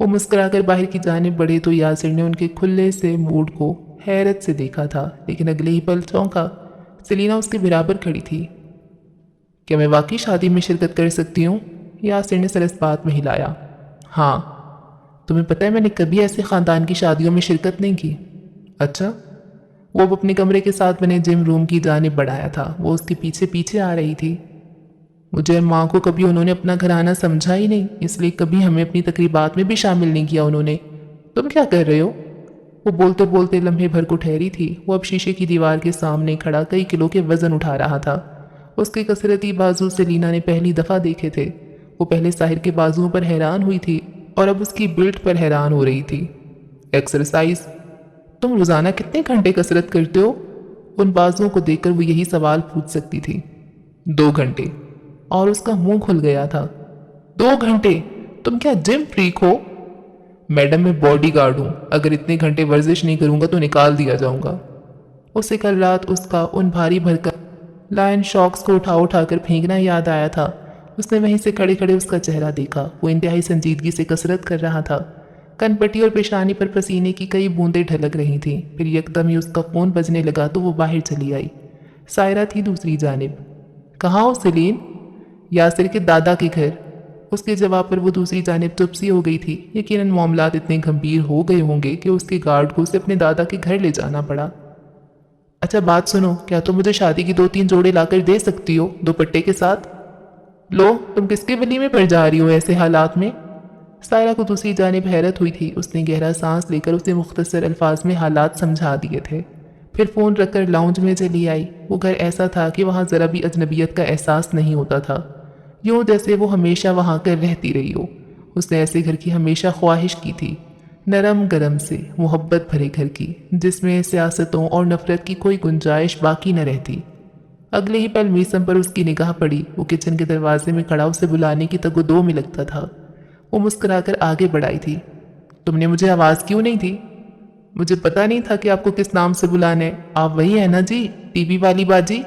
وہ مسکرا کر باہر کی جانب بڑھے تو یاسر نے ان کے کھلے سے موڈ کو حیرت سے دیکھا تھا، لیکن اگلے ہی پل چونکا۔ سلینا اس کے برابر کھڑی تھی۔ کیا میں واقعی شادی میں شرکت کر سکتی ہوں؟ یاسر نے سر اس بات میں ہلایا۔ ہاں، تمہیں پتہ ہے میں نے کبھی ایسے خاندان کی شادیوں میں شرکت نہیں کی۔ اچھا؟ وہ اب اپنے کمرے کے ساتھ بنے جم روم کی جانب بڑھایا تھا۔ وہ اس کے پیچھے پیچھے آ رہی تھی۔ مجھے ماں کو کبھی انہوں نے اپنا گھرانہ سمجھا ہی نہیں، اس لیے کبھی ہمیں اپنی تقریبات میں بھی شامل نہیں کیا انہوں نے۔ تم کیا کر رہے ہو؟ وہ بولتے بولتے لمحے بھر کو ٹھہری تھی۔ وہ اب شیشے کی دیوار کے سامنے کھڑا کئی کلو کے وزن اٹھا رہا تھا۔ اس کے کثرتی بازو سلینا نے پہلی دفعہ دیکھے تھے۔ وہ پہلے ساحر کے بازوؤں پر حیران ہوئی تھی اور اب اس کی بلڈ پر حیران ہو رہی تھی۔ ایکسرسائز؟ تم روزانہ کتنے گھنٹے کسرت کرتے ہو؟ ان بازوؤں کو دیکھ کر وہ یہی سوال پوچھ سکتی تھی۔ 2 گھنٹے، اور اس کا منہ کھل گیا تھا۔ 2 گھنٹے؟ تم کیا جم فریک ہو؟ میڈم میں باڈی گارڈ ہوں، اگر اتنے گھنٹے ورزش نہیں کروں گا تو نکال دیا جاؤں گا۔ اسے کل رات اس کا ان بھاری بھرکم لائن شاکس کو اٹھا اٹھا کر پھینکنا یاد آیا تھا۔ اس نے وہیں سے کھڑے کھڑے اس کا چہرہ دیکھا۔ وہ انتہائی سنجیدگی سے کسرت کر رہا تھا۔ کن پٹی اور پیشانی پر پسینے کی کئی بوندیں ڈھلک رہی تھیں۔ پھر یکدم ہی اس کا فون بجنے لگا تو وہ باہر چلی آئی۔ سائرہ تھی دوسری جانب۔ کہاں ہو سلین؟ یاسر کے دادا کے گھر۔ اس کے جواب پر وہ دوسری جانب چپ سی ہو گئی تھی۔ یقیناً معاملات اتنے گھمبیر ہو گئے ہوں گے کہ اس کے گارڈ کو اسے اپنے دادا کے گھر لے جانا پڑا۔ اچھا بات سنو، کیا تم مجھے شادی کی 2-3 جوڑے لا کر دے سکتی ہو، دوپٹے کے ساتھ؟ لو، تم کس کے ولی میں پڑ جا رہی ہو ایسے حالات میں؟ سائرہ کو دوسری جانب حیرت ہوئی تھی۔ اس نے گہرا سانس لے کر اسے مختصر الفاظ میں حالات سمجھا دیے تھے۔ پھر فون رکھ کر لاؤنج میں چلی آئی۔ وہ گھر ایسا تھا کہ وہاں ذرا بھی اجنبیت کا احساس نہیں ہوتا تھا، یوں جیسے وہ ہمیشہ وہاں کر رہتی رہی ہو۔ اس نے ایسے گھر کی ہمیشہ خواہش کی تھی، نرم گرم سے محبت بھرے گھر کی، جس میں سیاستوں اور نفرت کی کوئی گنجائش باقی نہ رہتی۔ اگلے ہی پل میسم پر اس کی نگاہ پڑی۔ وہ کچن کے دروازے میں کھڑا اسے بلانے کی تگ و دو میں لگتا تھا۔ وہ مسکرا کر آگے بڑھائی تھی۔ تم نے مجھے آواز کیوں نہیں دی؟ مجھے پتا نہیں تھا کہ آپ کو کس نام سے بلانے۔ آپ وہی ہیں نا جی، ٹی وی والی باجی؟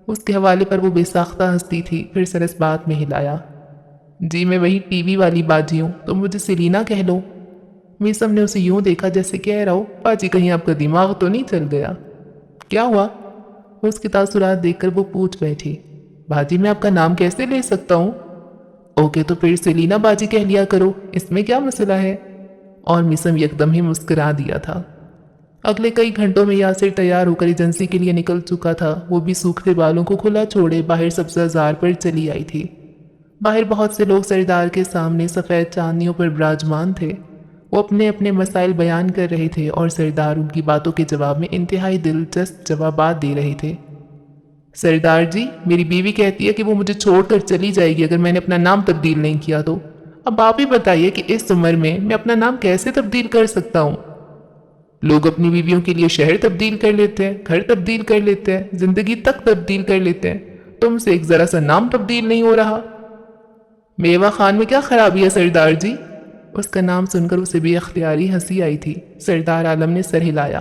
اس کے حوالے پر وہ بے ساختہ ہنستی تھی، پھر سر اس بات میں ہلایا۔ جی میں وہی ٹی وی والی باجی ہوں، تم مجھے سلینا کہہ لو۔ میسم نے اسے یوں دیکھا جیسے کہہ رہا ہو، باجی کہیں آپ کا دماغ تو نہیں چل گیا؟ کیا ہوا؟ اس کے تاثرات دیکھ کر وہ پوچھ بیٹھی۔ باجی میں آپ کا نام کیسے لے سکتا ہوں؟ اوکے تو پھر سلینا باجی کہہ لیا کرو، اس میں کیا مسئلہ ہے؟ اور میسم یکدم ہی مسکرا دیا تھا۔ اگلے کئی گھنٹوں میں یاسر تیار ہو کر ایجنسی کے لیے نکل چکا تھا۔ وہ بھی سوکھتے بالوں کو کھلا چھوڑے باہر سبزہ زار پر چلی آئی تھی۔ باہر بہت سے لوگ سردار کے سامنے سفید چاندنیوں پر براجمان تھے۔ وہ اپنے اپنے مسائل بیان کر رہے تھے اور سردار ان کی باتوں کے جواب میں انتہائی دلچسپ جوابات دے رہے تھے۔ سردار جی، میری بیوی کہتی ہے کہ وہ مجھے چھوڑ کر چلی جائے گی اگر میں نے اپنا نام تبدیل نہیں کیا تو۔ اب آپ ہی بتائیے کہ اس عمر میں اپنا نام کیسے تبدیل کر سکتا ہوں؟ لوگ اپنی بیویوں کے لیے شہر تبدیل کر لیتے ہیں، گھر تبدیل کر لیتے ہیں، زندگی تک تبدیل کر لیتے ہیں۔ تم سے ایک ذرا سا نام تبدیل نہیں ہو رہا۔ میوہ خان میں کیا خرابی ہے سردار جی؟ اس کا نام سن کر اسے بھی اختیاری ہنسی آئی تھی۔ سردار عالم نے سر ہلایا۔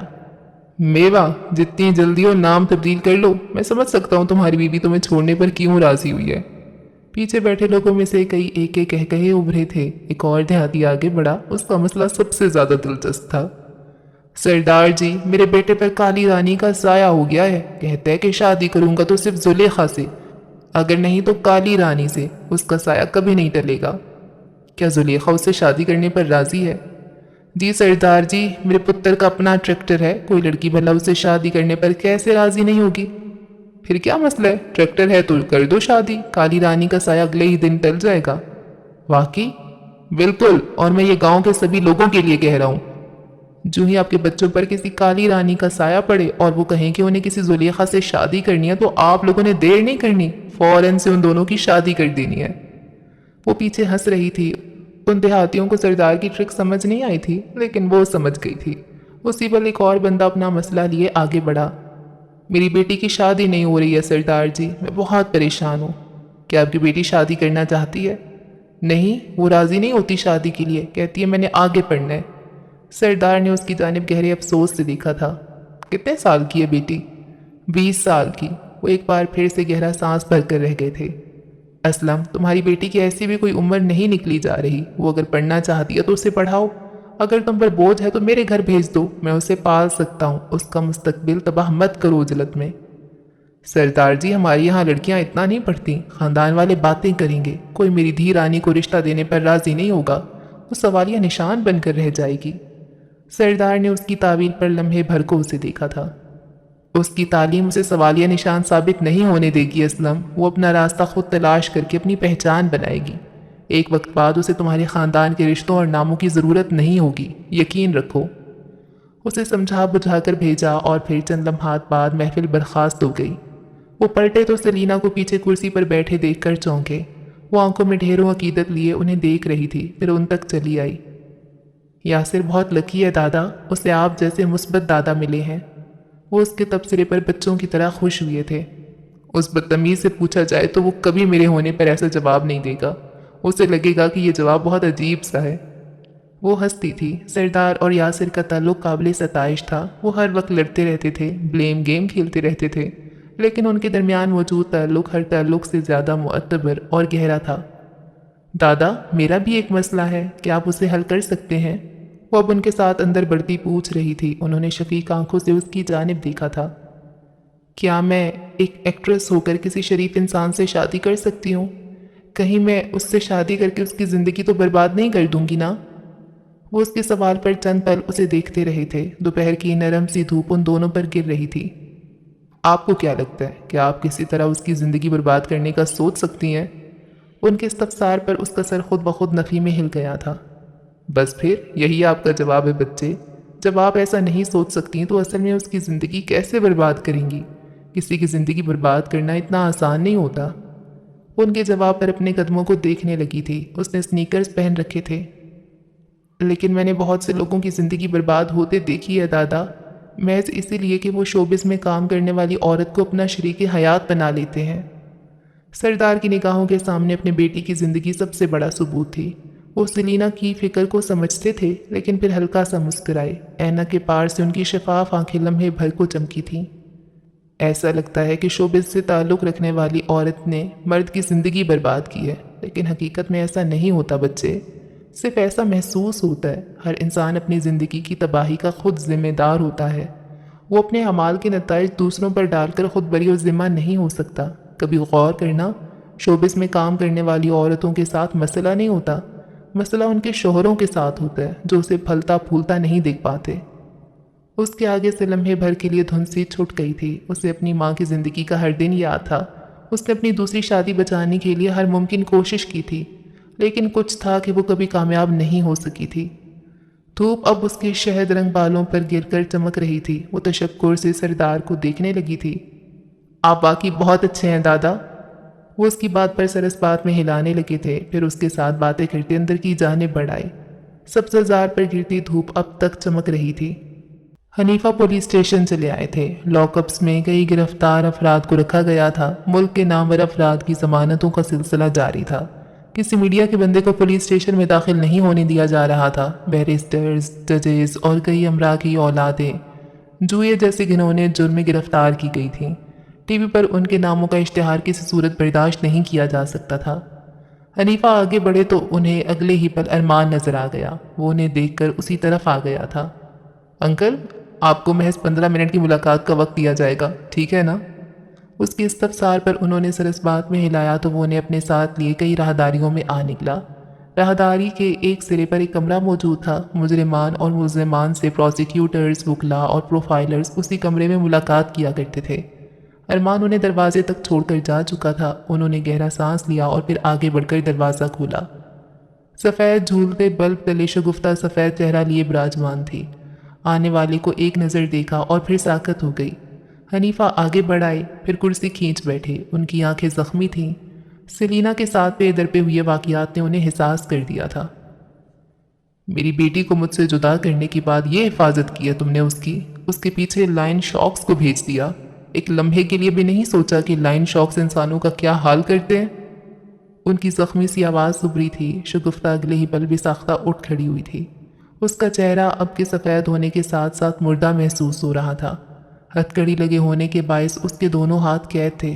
میوہ، جتنی جلدی ہو نام تبدیل کر لو۔ میں سمجھ سکتا ہوں تمہاری بیوی تمہیں چھوڑنے پر کیوں راضی ہوئی ہے۔ پیچھے بیٹھے لوگوں میں سے کئی ایک ایک کہے ابھرے تھے۔ ایک اور دیہاتی آگے بڑھا، اس کا مسئلہ سب سے زیادہ دلچسپ تھا۔ سردار جی، میرے بیٹے پر کالی رانی کا سایہ ہو گیا ہے۔ کہتا ہے کہ شادی کروں گا تو صرف زلیخا سے، اگر نہیں تو کالی رانی سے۔ اس کا سایہ کبھی نہیں ٹلے گا۔ کیا زلیخا اس سے شادی کرنے پر راضی ہے؟ جی سردار جی، میرے پتر کا اپنا ٹریکٹر ہے، کوئی لڑکی بھلا اسے شادی کرنے پر کیسے راضی نہیں ہوگی؟ پھر کیا مسئلہ ہے، ٹریکٹر ہے تو کر دو شادی، کالی رانی کا سایہ اگلے ہی دن ٹل جائے گا۔ واقعی؟ بالکل، اور میں یہ گاؤں کے سبھی لوگوں کے لیے کہہ رہا ہوں۔ جو ہی آپ کے بچوں پر کسی کالی رانی کا سایہ پڑے اور وہ کہیں کہ انہیں کسی زلیخا سے شادی کرنی ہے تو آپ لوگوں نے دیر نہیں کرنی، فوراً سے ان دونوں کی شادی کر دینی ہے۔ وہ پیچھے ہنس رہی تھی۔ ان دیہاتیوں کو سردار کی ٹرک سمجھ نہیں آئی تھی، لیکن وہ سمجھ گئی تھی۔ اسی پل ایک اور بندہ اپنا مسئلہ لیے آگے بڑھا۔ میری بیٹی کی شادی نہیں ہو رہی ہے سردار جی، میں بہت پریشان ہوں۔ کیا آپ کی بیٹی شادی کرنا چاہتی ہے؟ نہیں، وہ راضی نہیں ہوتی شادی کے لیے، کہتی ہے میں نے آگے پڑھنا ہے۔ سردار نے اس کی جانب گہرے افسوس سے دیکھا تھا۔ کتنے سال کی ہے بیٹی؟ 20 سال کی۔ وہ ایک بار پھر سے گہرا سانس بھر کر رہ گئے تھے۔ اسلم، تمہاری بیٹی کی ایسی بھی کوئی عمر نہیں نکلی جا رہی، وہ اگر پڑھنا چاہتی ہے تو اسے پڑھاؤ، اگر تم پر بوجھ ہے تو میرے گھر بھیج دو، میں اسے پال سکتا ہوں، اس کا مستقبل تباہ مت کرو اجلت میں۔ سردار جی، ہمارے یہاں لڑکیاں اتنا نہیں پڑھتی، خاندان والے باتیں کریں گے، کوئی میری دھی رانی کو رشتہ دینے پر راضی نہیں ہوگا، وہ سوالیہ نشان بن کر رہ جائے گی۔ سردار نے اس کی تعویل پر لمحے بھر کو اسے دیکھا تھا۔ اس کی تعلیم اسے سوالیہ نشان ثابت نہیں ہونے دے گی اسلم، وہ اپنا راستہ خود تلاش کر کے اپنی پہچان بنائے گی، ایک وقت بعد اسے تمہارے خاندان کے رشتوں اور ناموں کی ضرورت نہیں ہوگی، یقین رکھو۔ اسے سمجھا بجھا کر بھیجا اور پھر چند لمحات بعد محفل برخاست ہو گئی۔ وہ پلٹے تو سلینا کو پیچھے کرسی پر بیٹھے دیکھ کر چونکے۔ وہ آنکھوں میں ڈھیروں عقیدت لیے انہیں دیکھ رہی تھی، پھر ان تک چلی آئی۔ یاسر بہت لکی ہے دادا، اسے آپ جیسے مثبت دادا ملے ہیں۔ وہ اس کے تبصرے پر بچوں کی طرح خوش ہوئے تھے۔ اس بدتمیز سے پوچھا جائے تو وہ کبھی میرے ہونے پر ایسا جواب نہیں دے گا، اسے لگے گا کہ یہ جواب بہت عجیب سا ہے۔ وہ ہنستی تھی۔ سردار اور یاسر کا تعلق قابل ستائش تھا، وہ ہر وقت لڑتے رہتے تھے، بلیم گیم کھیلتے رہتے تھے، لیکن ان کے درمیان موجود تعلق ہر تعلق سے زیادہ معتبر اور گہرا تھا۔ دادا، میرا بھی ایک مسئلہ ہے، کیا آپ اسے حل کر سکتے ہیں؟ وہ اب ان کے ساتھ اندر بڑھتی پوچھ رہی تھی۔ انہوں نے شفیق آنکھوں سے اس کی جانب دیکھا تھا۔ کیا میں ایک ایکٹریس ہو کر کسی شریف انسان سے شادی کر سکتی ہوں؟ کہیں میں اس سے شادی کر کے اس کی زندگی تو برباد نہیں کر دوں گی نا؟ وہ اس کے سوال پر چند پل اسے دیکھتے رہے تھے۔ دوپہر کی نرم سی دھوپ ان دونوں پر گر رہی تھی۔ آپ کو کیا لگتا ہے کہ آپ کسی طرح اس کی زندگی برباد کرنے کا سوچ سکتی ہیں؟ ان کے استفسار پر اس کا سر خود بخود نفی میں ہل گیا تھا۔ بس پھر یہی آپ کا جواب ہے بچے، جب آپ ایسا نہیں سوچ سکتی تو اصل میں اس کی زندگی کیسے برباد کریں گی؟ کسی کی زندگی برباد کرنا اتنا آسان نہیں ہوتا۔ ان کے جواب پر اپنے قدموں کو دیکھنے لگی تھی۔ اس نے سنیکرز پہن رکھے تھے۔ لیکن میں نے بہت سے لوگوں کی زندگی برباد ہوتے دیکھی ہے دادا، محض اسی لیے کہ وہ شوبز میں کام کرنے والی عورت کو اپنا شریک حیات بنا لیتے ہیں۔ سردار کی نگاہوں کے سامنے اپنے بیٹی کی زندگی سب سے بڑا ثبوت تھی۔ وہ سلینا کی فکر کو سمجھتے تھے، لیکن پھر ہلکا سا مسکرائے۔ اینک کے پار سے ان کی شفاف آنکھیں لمحے بھر کو چمکی تھیں۔ ایسا لگتا ہے کہ شوبز سے تعلق رکھنے والی عورت نے مرد کی زندگی برباد کی ہے، لیکن حقیقت میں ایسا نہیں ہوتا بچے، صرف ایسا محسوس ہوتا ہے۔ ہر انسان اپنی زندگی کی تباہی کا خود ذمہ دار ہوتا ہے۔ وہ اپنے اعمال کے نتائج دوسروں پر ڈال کر خود بری و ذمہ نہیں ہو سکتا۔ کبھی غور کرنا، شوبز میں کام کرنے والی عورتوں کے ساتھ مسئلہ نہیں ہوتا، مسئلہ ان کے شوہروں کے ساتھ ہوتا ہے، جو اسے پھلتا پھولتا نہیں دیکھ پاتے۔ اس کے آگے سے لمحے بھر کے لیے دھن سی چھٹ گئی تھی۔ اسے اپنی ماں کی زندگی کا ہر دن یاد تھا۔ اس نے اپنی دوسری شادی بچانے کے لیے ہر ممکن کوشش کی تھی، لیکن کچھ تھا کہ وہ کبھی کامیاب نہیں ہو سکی تھی۔ دھوپ اب اس کے شہد رنگ بالوں پر گر کر چمک رہی تھی۔ وہ تشکر سے سردار کو دیکھنے لگی تھی۔ آپ واقعی بہت اچھے ہیں دادا۔ وہ اس کی بات پر سرس بات میں ہلانے لگے تھے، پھر اس کے ساتھ باتیں کرتے اندر کی جانب بڑھائے۔ سبزہ پر گرتی دھوپ اب تک چمک رہی تھی۔ حنیفہ پولیس اسٹیشن چلے آئے تھے۔ لاک اپس میں کئی گرفتار افراد کو رکھا گیا تھا۔ ملک کے نامور افراد کی ضمانتوں کا سلسلہ جاری تھا۔ کسی میڈیا کے بندے کو پولیس اسٹیشن میں داخل نہیں ہونے دیا جا رہا تھا۔ بیرسٹرز، ججز اور کئی امراء کی اولادیں جوئے جیسے گھنونے جرم میں گرفتار کی گئی تھیں۔ ٹی وی پر ان کے ناموں کا اشتہار کسی صورت برداشت نہیں کیا جا سکتا تھا۔ حنیفہ آگے بڑھے تو انہیں اگلے ہی پل ارمان نظر آ گیا۔ وہ انہیں دیکھ کر اسی طرف آ گیا تھا۔ انکل، آپ کو محض 15 منٹ کی ملاقات کا وقت دیا جائے گا، ٹھیک ہے نا؟ اس کے استفسار پر انہوں نے سرس بات میں ہلایا تو وہ انہیں اپنے ساتھ لیے کئی راہداریوں میں آ نکلا۔ راہداری کے ایک سرے پر ایک کمرہ موجود تھا۔ مجرمان اور ملزمان سے پروسیکیوٹرز، وکلاء اور پروفائلرز اسی کمرے میں ملاقات کیا کرتے تھے۔ ارمان انہیں دروازے تک چھوڑ کر جا چکا تھا۔ انہوں نے گہرا سانس لیا اور پھر آگے بڑھ کر دروازہ کھولا۔ سفید جھولتے بلب تلے شگفتہ سفید چہرہ لیے براجمان تھی۔ آنے والے کو ایک نظر دیکھا اور پھر ساکت ہو گئی۔ حنیفہ آگے بڑھ آئے، پھر کرسی کھینچ بیٹھے۔ ان کی آنکھیں زخمی تھیں۔ سلینا کے ساتھ پہ در پہ ہوئے واقعات نے انہیں احساس کر دیا تھا۔ میری بیٹی کو مجھ سے جدا کرنے کے بعد یہ حفاظت کی ہے تم نے اس کے پیچھے لائن شاکس کو بھیج دیا۔ ایک لمحے کے لیے بھی نہیں سوچا کہ لائن شاکس انسانوں کا کیا حال کرتے ہیں؟ ان کی زخمی سی آواز سبری تھی۔ شگفتہ اگلے ہی پل بھی ساختہ اٹھ کھڑی ہوئی تھی۔ اس کا چہرہ اب کے سفید ہونے کے ساتھ ساتھ مردہ محسوس ہو رہا تھا۔ ہتھ کڑی لگے ہونے کے باعث اس کے دونوں ہاتھ قید تھے۔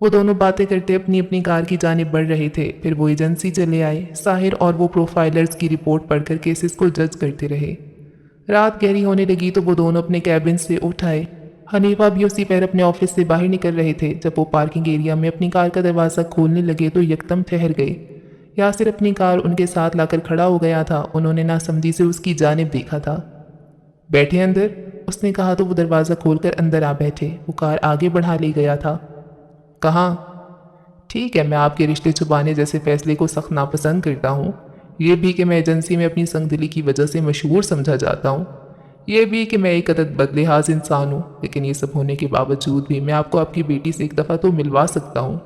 وہ دونوں باتیں کرتے اپنی اپنی کار کی جانب بڑھ رہے تھے۔ پھر وہ ایجنسی چلے آئے۔ ساحر اور وہ پروفائلرز کی رپورٹ پڑھ کر کیسز کو جج کرتے رہے۔ رات گہری ہونے لگی تو وہ دونوں اپنے کیبن سے اٹھ آئے۔ حنیفہ بھی اسی پیر اپنے آفس سے باہر نکل رہے تھے۔ جب وہ پارکنگ ایریا میں اپنی کار کا دروازہ کھولنے لگے تو یکدم ٹھہر گئے۔ یاسر اپنی کار ان کے ساتھ لا کر کھڑا ہو گیا تھا۔ انہوں نے ناسمجھی سے اس کی جانب دیکھا تھا۔ بیٹھے اندر، اس نے کہا تو وہ دروازہ کھول کر اندر آ بیٹھے۔ وہ کار آگے بڑھا لے گیا تھا۔ کہاں؟ ٹھیک ہے، میں آپ کے رشتے چھپانے جیسے فیصلے کو سخت ناپسند کرتا ہوں۔ یہ بھی کہ میں ایجنسی میں اپنی سنگ دلی کی وجہ سے مشہور سمجھا جاتا ہوں۔ یہ بھی کہ میں ایک عدد بدلحاظ انسان ہوں، لیکن یہ سب ہونے کے باوجود بھی میں آپ کو آپ کی بیٹی سے ایک دفعہ تو ملوا سکتا ہوں۔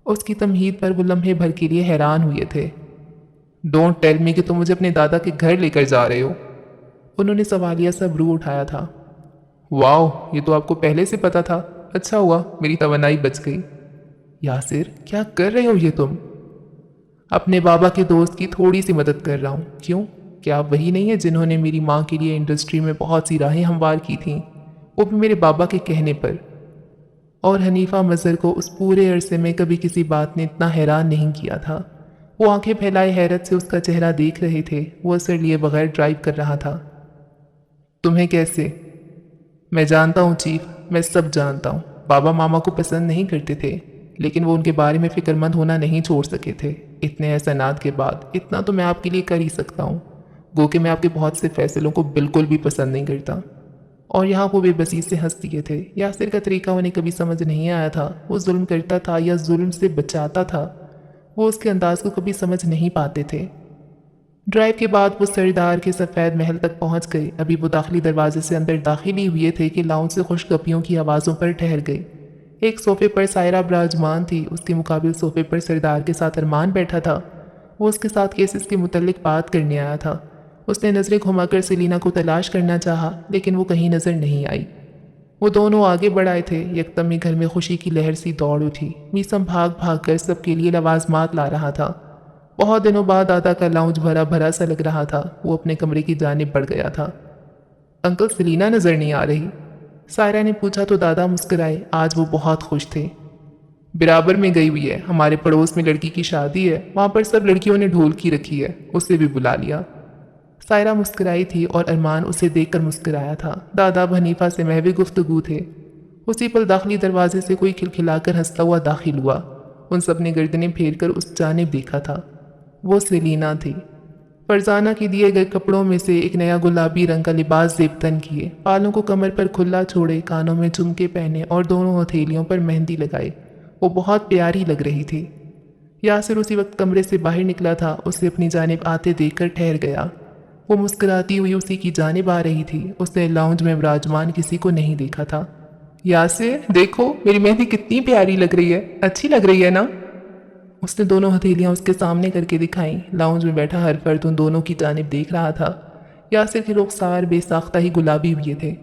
اس کی تمہید پر وہ لمحے بھر کے لیے حیران ہوئے تھے۔ ڈونٹ ٹیل می کہ تم مجھے اپنے دادا کے گھر لے کر جا رہے ہو۔ انہوں نے سوالیہ سا برو اٹھایا تھا۔ واو، یہ تو آپ کو پہلے سے پتا تھا۔ اچھا ہوا میری توانائی بچ گئی۔ یاسر، کیا کر رہے ہو یہ تم؟ اپنے بابا کے دوست کی تھوڑی سی مدد کر رہا ہوں۔ کیوں؟ کیا آپ وہی نہیں ہیں جنہوں نے میری ماں کے لیے انڈسٹری میں بہت سی راہیں ہموار کی تھیں، وہ بھی میرے بابا کے کہنے پر؟ اور حنیفہ مظہر کو اس پورے عرصے میں کبھی کسی بات نے اتنا حیران نہیں کیا تھا۔ وہ آنکھیں پھیلائے حیرت سے اس کا چہرہ دیکھ رہے تھے۔ وہ اثر لیے بغیر ڈرائیو کر رہا تھا۔ تمہیں کیسے؟ میں جانتا ہوں چیف، میں سب جانتا ہوں۔ بابا ماما کو پسند نہیں کرتے تھے، لیکن وہ ان کے بارے میں فکر مند ہونا نہیں چھوڑ سکے تھے۔ اتنے احسانات کے بعد اتنا تو میں آپ کے لیے کر ہی سکتا ہوں، گو کہ میں آپ کے بہت سے فیصلوں کو بالکل بھی پسند نہیں کرتا۔ اور یہاں وہ بے بسی سے ہنس دیے تھے۔ یاسر کا طریقہ انہیں کبھی سمجھ نہیں آیا تھا۔ وہ ظلم کرتا تھا یا ظلم سے بچاتا تھا، وہ اس کے انداز کو کبھی سمجھ نہیں پاتے تھے۔ ڈرائیو کے بعد وہ سردار کے سفید محل تک پہنچ گئے۔ ابھی وہ داخلی دروازے سے اندر داخل ہی ہوئے تھے کہ لاؤنج سے خوش گپیوں کی آوازوں پر ٹھہر گئے۔ ایک صوفے پر سائرہ براجمان تھی، اس کے مقابل صوفے پر سردار کے ساتھ ارمان بیٹھا تھا۔ وہ اس کے ساتھ کیسز کے متعلق بات کرنے آیا تھا۔ اس نے نظریں گھما کر سیلینا کو تلاش کرنا چاہا، لیکن وہ کہیں نظر نہیں آئی۔ وہ دونوں آگے بڑھ آئے تھے۔ یکدم ہی گھر میں خوشی کی لہر سی دوڑ اٹھی۔ میسم بھاگ بھاگ کر سب کے لیے لوازمات لا رہا تھا۔ بہت دنوں بعد دادا کا لاؤنج بھرا بھرا سا لگ رہا تھا۔ وہ اپنے کمرے کی جانب بڑھ گیا تھا۔ انکل، سیلینا نظر نہیں آ رہی؟ سائرہ نے پوچھا تو دادا مسکرائے۔ آج وہ بہت خوش تھے۔ برابر میں گئی ہوئی ہے، ہمارے پڑوس میں لڑکی کی شادی ہے، وہاں پر سب لڑکیوں نے ڈھولکی رکھی ہے، اسے بھی بلا لیا۔ سائرہ مسکرائی تھی اور ارمان اسے دیکھ کر مسکرایا تھا۔ دادا اب حنیفہ سے محو گفتگو تھے۔ اسی پل داخلی دروازے سے کوئی کھلکھلا کر ہنستا ہوا داخل ہوا۔ ان سب نے گردنیں پھیر کر اس جانب دیکھا تھا۔ وہ سیلینا تھی۔ فرزانہ کے دیے گئے کپڑوں میں سے ایک نیا گلابی رنگ کا لباس زیب تن کیے، بالوں کو کمر پر کھلا چھوڑے، کانوں میں جھمکے پہنے اور دونوں ہتھیلیوں پر مہندی لگائے، وہ بہت پیاری لگ رہی تھی۔ یاسر اسی وقت کمرے سے باہر نکلا تھا، اسے اپنی جانب آتے دیکھ کر ٹھہر گیا۔ وہ مسکراتی ہوئی اسی کی جانب آ رہی تھی۔ اس نے لاؤنج میں براجمان کسی کو نہیں دیکھا تھا۔ یاسر، دیکھو میری مہندی کتنی پیاری لگ رہی ہے، اچھی لگ رہی ہے نا؟ اس نے دونوں ہتھیلیاں اس کے سامنے کر کے دکھائیں۔ لاؤنج میں بیٹھا ہر فرد ان دونوں کی جانب دیکھ رہا تھا۔ یاسر کے رخسار بے ساختہ ہی گلابی ہوئے تھے۔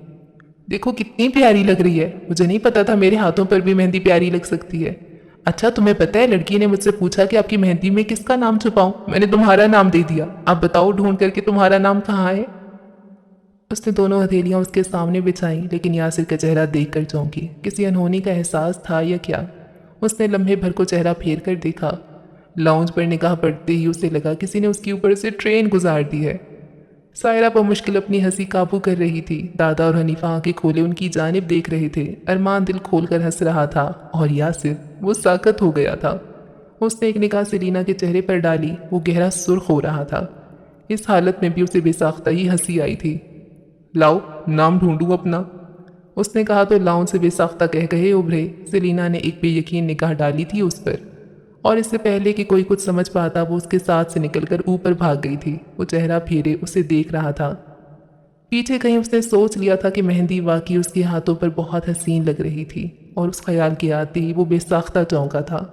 دیکھو کتنی پیاری لگ رہی ہے، مجھے نہیں پتا تھا میرے ہاتھوں پر بھی مہندی پیاری لگ سکتی ہے۔ اچھا، تمہیں پتہ ہے لڑکی نے مجھ سے پوچھا کہ آپ کی مہندی میں کس کا نام چھپاؤں؟ میں نے تمہارا نام دے دیا۔ آپ بتاؤ ڈھونڈ کر کے تمہارا نام کہاں ہے؟ اس نے دونوں ہتھیلیاں اس کے سامنے بچھائیں، لیکن یاسر کا چہرہ دیکھ کر چونکی۔ کسی انہونی کا احساس تھا یا کیا؟ اس نے لمحے بھر کو چہرہ پھیر کر دیکھا۔ لاؤنج پر نگاہ پڑتے ہی اسے لگا کسی نے اس کے اوپر سے ٹرین گزار دی ہے۔ سائرہ بمشکل اپنی ہنسی قابو کر رہی تھی۔ دادا اور حنیفہ آنکھیں کھولے ان کی جانب دیکھ رہے تھے۔ ارمان دل کھول کر ہنس رہا تھا اور یاسر، وہ ساکت ہو گیا تھا۔ اس نے ایک نگاہ سیلینا کے چہرے پر ڈالی، وہ گہرا سرخ ہو رہا تھا۔ اس حالت میں بھی اسے بے ساختہ ہی ہنسی آئی تھی۔ لاؤ نام ڈھونڈوں اپنا، اس نے کہا تو لاؤنج سے بے ساختہ کہہ کہے ابھرے۔ سیلینا نے ایک بے یقین نگاہ ڈالی تھی اس پر، اور اس سے پہلے کہ کوئی کچھ سمجھ پاتا وہ اس کے ساتھ سے نکل کر اوپر بھاگ گئی تھی۔ وہ چہرہ پھیرے اسے دیکھ رہا تھا۔ پیچھے کہیں اس نے سوچ لیا تھا کہ مہندی واقعی اس کے ہاتھوں پر بہت حسین لگ رہی تھی، اور اس خیال کے آتے ہی وہ بے ساختہ چونکا تھا۔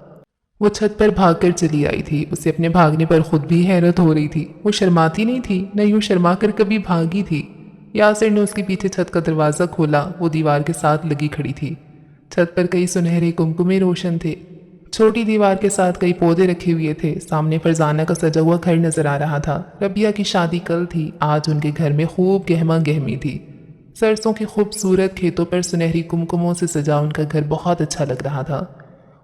وہ چھت پر بھاگ کر چلی آئی تھی۔ اسے اپنے بھاگنے پر خود بھی حیرت ہو رہی تھی۔ وہ شرماتی نہیں تھی، نہ یوں شرما کر کبھی بھاگی تھی۔ یاسر نے اس کے پیچھے چھت کا دروازہ کھولا۔ وہ دیوار کے ساتھ لگی کھڑی تھی۔ چھت پر کئی سنہرے کمکمے روشن تھے۔ چھوٹی دیوار کے ساتھ کئی پودے رکھے ہوئے تھے۔ سامنے فرزانہ کا سجا ہوا گھر نظر آ رہا تھا۔ ربیہ کی شادی کل تھی۔ آج ان کے گھر میں خوب گہما گہمی تھی۔ سرسوں کے خوبصورت کھیتوں پر سنہری کمکموں سے سجا ان کا گھر بہت اچھا لگ رہا تھا۔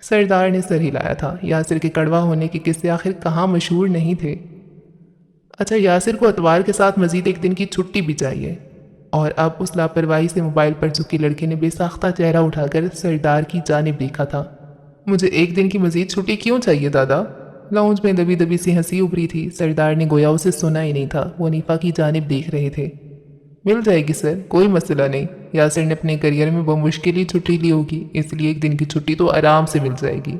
سردار نے سر ہلایا تھا۔ یاسر کے کڑوا ہونے کے قصے آخر کہاں مشہور نہیں تھے؟ اچھا، یاسر کو اتوار کے ساتھ مزید ایک دن کی چھٹی بھی چاہیے۔ اور اب اس لاپرواہی سے موبائل پر جھکی لڑکے نے بے ساختہ چہرہ اٹھا کر سردار کی جانب دیکھا تھا۔ مجھے ایک دن کی مزید چھٹی کیوں چاہیے دادا؟ لاؤنج میں دبی دبی سی ہنسی ابھری تھی۔ سردار نے گویا اسے سنا ہی نہیں تھا، وہ حنیفہ کی جانب دیکھ رہے تھے۔ مل جائے گی سر، کوئی مسئلہ نہیں۔ یاسر نے اپنے کریئر میں بمشکل ہی چھٹی لی ہوگی، اس لیے ایک دن کی چھٹی تو آرام سے مل جائے گی۔